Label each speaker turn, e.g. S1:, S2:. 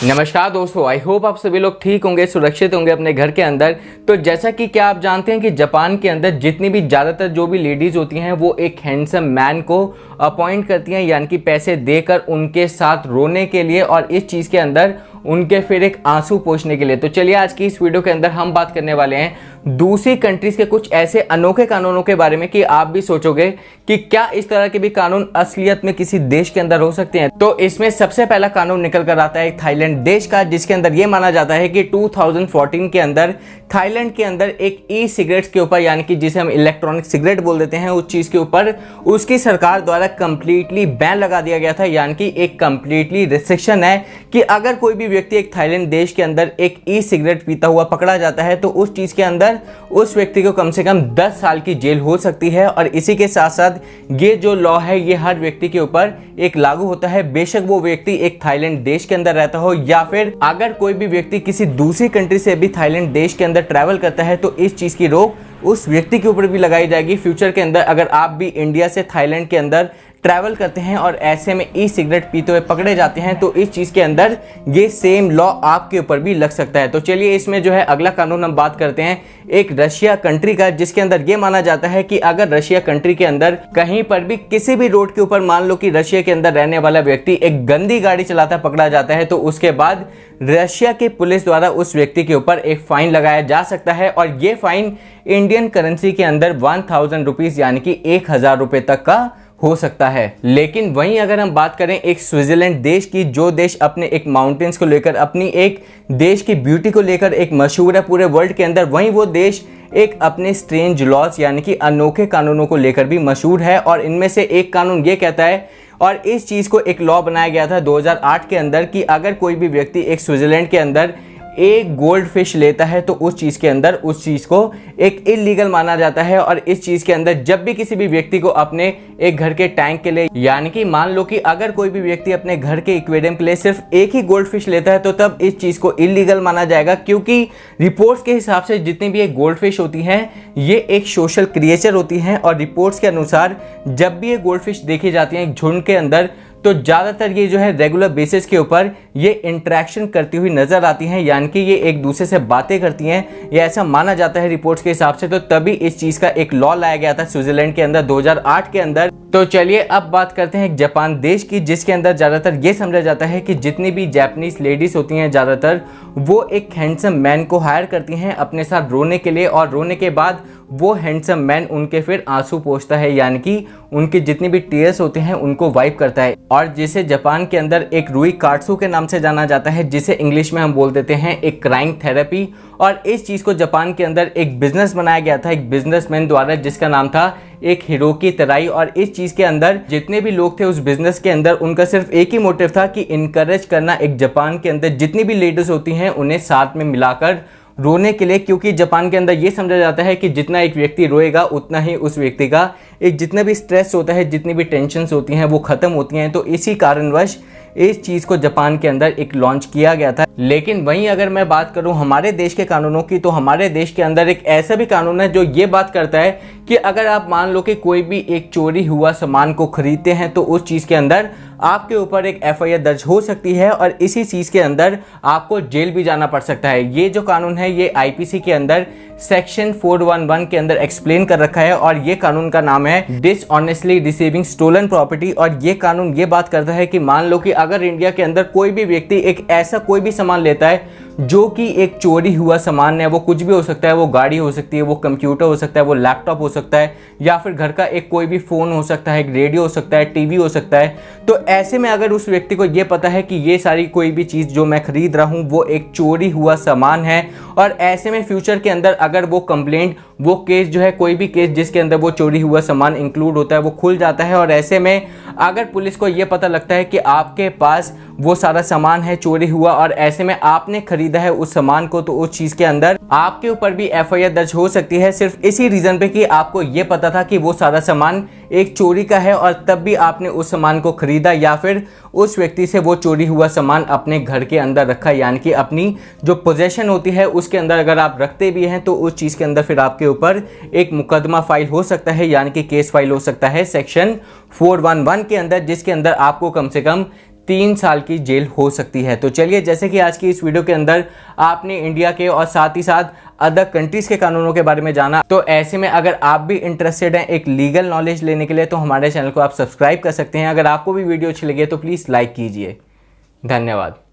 S1: नमस्कार दोस्तों, I hope आप सभी लोग ठीक होंगे, सुरक्षित होंगे अपने घर के अंदर। तो जैसा कि क्या आप जानते हैं कि जापान के अंदर जितनी भी ज़्यादातर जो भी लेडीज़ होती हैं वो एक हैंडसम मैन को अपॉइंट करती हैं, यानी कि पैसे देकर उनके साथ रोने के लिए और इस चीज़ के अंदर उनके फिर एक आंसू पोंछने के लिए। तो चलिए आज की इस वीडियो के अंदर हम बात करने वाले हैं दूसरी कंट्रीज़ के कुछ ऐसे अनोखे कानूनों के बारे में कि आप भी सोचोगे कि क्या इस तरह के भी कानून असलियत में किसी देश के अंदर हो सकते हैं। तो इसमें सबसे पहला कानून निकल कर आता है थाईलैंड देश का, जिसके अंदर ये माना जाता है कि 2014 के अंदर थाईलैंड के अंदर एक ई सिगरेट्स के ऊपर, यानी कि जिसे हम इलेक्ट्रॉनिक सिगरेट बोल देते हैं, उस चीज़ के ऊपर उसकी सरकार द्वारा कंप्लीटली बैन लगा दिया गया था। यानी कि एक कंप्लीटली रिस्ट्रिक्शन है कि अगर कोई भी व्यक्ति एक थाईलैंड देश के अंदर एक ई सिगरेट पीता हुआ पकड़ा जाता है तो उस चीज़ के अंदर उस व्यक्ति को कम से कम 10 साल की जेल हो सकती है। और इसी के साथ साथ ये जो लॉ है ये हर व्यक्ति के ऊपर एक लागू होता है, बेशक वो व्यक्ति एक थाईलैंड देश के अंदर रहता हो या फिर अगर कोई भी व्यक्ति किसी दूसरी कंट्री से भी थाईलैंड देश के अंदर ट्रैवल करता है तो इस चीज़ की रोक उस व्यक्ति के ऊपर भी लगाई जाएगी। फ्यूचर के अंदर अगर आप भी इंडिया से थाईलैंड के अंदर ट्रैवल करते हैं और ऐसे में ई सिगरेट पीते हुए पकड़े जाते हैं तो इस चीज़ के अंदर ये सेम लॉ आपके ऊपर भी लग सकता है। तो चलिए इसमें जो है अगला कानून हम बात करते हैं एक रशिया कंट्री का, जिसके अंदर ये माना जाता है कि अगर रशिया कंट्री के अंदर कहीं पर भी किसी भी रोड के ऊपर मान लो कि रशिया के अंदर रहने वाला व्यक्ति एक गंदी गाड़ी चलाता पकड़ा जाता है तो उसके बाद रशिया की पुलिस द्वारा उस व्यक्ति के ऊपर एक फाइन लगाया जा सकता है और ये फाइन इंडियन करेंसी के अंदर 1000 रुपीज़ यानी कि 1000 रुपये तक का हो सकता है। लेकिन वहीं अगर हम बात करें एक स्विट्जरलैंड देश की, जो देश अपने एक माउंटेन्स को लेकर, अपनी एक देश की ब्यूटी को लेकर एक मशहूर है पूरे वर्ल्ड के अंदर, वहीं वो देश एक अपने स्ट्रेंज लॉज यानी कि अनोखे कानूनों को लेकर भी मशहूर है। और इनमें से एक कानून ये कहता है, और इस चीज़ को एक लॉ बनाया गया था 2008 के अंदर, कि अगर कोई भी व्यक्ति एक स्विट्जरलैंड के अंदर एक गोल्ड फिश लेता है तो उस चीज़ के अंदर उस चीज़ को एक इलीगल माना जाता है। और इस चीज़ के अंदर जब भी किसी भी व्यक्ति को अपने एक घर के टैंक के लिए, यानी कि मान लो कि अगर कोई भी व्यक्ति अपने घर के एक्वेरियम के लिए सिर्फ एक ही गोल्ड फिश लेता है तो तब इस चीज़ को इलीगल माना जाएगा, क्योंकि रिपोर्ट्स के हिसाब से जितनी भी एक गोल्ड फिश होती हैं ये एक सोशल क्रिएचर होती हैं। और रिपोर्ट्स के अनुसार जब भी ये गोल्ड फिश देखी जाती हैं एक झुंड के अंदर तो ज़्यादातर ये जो है रेगुलर बेसिस के ऊपर ये इंटरेक्शन करती हुई नजर आती हैं, यानी कि ये एक दूसरे से बातें करती हैं, ये ऐसा माना जाता है रिपोर्ट्स के हिसाब से। तो तभी इस चीज़ का एक लॉ लाया गया था स्विट्जरलैंड के अंदर 2008 के अंदर। तो चलिए अब बात करते हैं जापान देश की, जिसके अंदर ज़्यादातर ये समझा जाता है कि जितनी भी जापानीज लेडीज़ होती हैं ज़्यादातर वो एक हैंडसम मैन को हायर करती हैं अपने साथ रोने के लिए, और रोने के बाद वो हैंडसम मैन उनके फिर आंसू पोंछता है, यानी कि उनकी जितनी भी टीयर्स होते हैं उनको वाइप करता है। और जिसे जापान के अंदर एक रुई काट्सू के नाम से जाना जाता है, जिसे इंग्लिश में हम बोल देते हैं एक क्राइंग थेरेपी। और इस चीज़ को जापान के अंदर एक बिजनेस बनाया गया था एक बिजनेसमैन द्वारा, जिसका नाम था एक हिरोकी तराई। और इस चीज़ के अंदर जितने भी लोग थे उस बिजनेस के अंदर उनका सिर्फ एक ही मोटिव था कि इनकरेज करना एक जापान के अंदर जितनी भी लेडीज होती हैं उन्हें साथ में मिलाकर रोने के लिए, क्योंकि जापान के अंदर ये समझा जाता है कि जितना एक व्यक्ति रोएगा उतना ही उस व्यक्ति का एक जितना भी स्ट्रेस होता है, जितनी भी टेंशन्स होती हैं वो ख़त्म होती हैं। तो इसी कारणवश इस चीज़ को जापान के अंदर एक लॉन्च किया गया था। लेकिन वहीं अगर मैं बात करूं हमारे देश के कानूनों की, तो हमारे देश के अंदर एक ऐसा भी कानून है जो ये बात करता है कि अगर आप मान लो कि कोई भी एक चोरी हुआ सामान को खरीदते हैं तो उस चीज़ के अंदर आपके ऊपर एक FIR दर्ज हो सकती है और इसी चीज़ के अंदर आपको जेल भी जाना पड़ सकता है। ये जो कानून है ये IPC के अंदर सेक्शन 411 के अंदर एक्सप्लेन कर रखा है और ये कानून का नाम है डिसऑनेस्टली रिसीविंग स्टोलन प्रॉपर्टी। और ये कानून ये बात करता है कि मान लो कि अगर इंडिया के अंदर कोई भी व्यक्ति एक ऐसा कोई भी सामान लेता है जो कि एक चोरी हुआ सामान है, वो कुछ भी हो सकता है, वो गाड़ी हो सकती है, वो कंप्यूटर हो सकता है, वो लैपटॉप हो सकता है, या फिर घर का एक कोई भी फ़ोन हो सकता है, एक रेडियो हो सकता है, टीवी हो सकता है। तो ऐसे में अगर उस व्यक्ति को ये पता है कि ये सारी कोई भी चीज़ जो मैं खरीद रहा हूँ वो एक चोरी हुआ सामान है, और ऐसे में फ्यूचर के अंदर अगर वो कंप्लेंट, वो केस जो है कोई भी केस जिसके अंदर वो चोरी हुआ सामान इंक्लूड होता है वो खुल जाता है। और ऐसे में अगर पुलिस को ये पता लगता है कि आपके पास वो सारा सामान है चोरी हुआ और ऐसे में आपने खरीदा है उस सामान को, तो उस चीज़ के अंदर आपके ऊपर भी FIR दर्ज हो सकती है, सिर्फ इसी रीज़न पे कि आपको ये पता था कि वो सारा सामान एक चोरी का है और तब भी आपने उस सामान को खरीदा, या फिर उस व्यक्ति से वो चोरी हुआ सामान अपने घर के अंदर रखा, यानी कि अपनी जो पोजेशन होती है उसके अंदर अगर आप रखते भी हैं तो उस चीज़ के अंदर फिर आपके ऊपर एक मुकदमा फाइल हो सकता है, यानी कि केस फाइल हो सकता है सेक्शन 411 के अंदर, जिसके अंदर आपको कम से कम 3 साल की जेल हो सकती है। तो चलिए, जैसे कि आज की इस वीडियो के अंदर आपने इंडिया के और साथ ही साथ अदर कंट्रीज़ के कानूनों के बारे में जाना, तो ऐसे में अगर आप भी इंटरेस्टेड हैं एक लीगल नॉलेज लेने के लिए, तो हमारे चैनल को आप सब्सक्राइब कर सकते हैं। अगर आपको भी वीडियो अच्छी लगी है तो प्लीज़ लाइक कीजिए। धन्यवाद।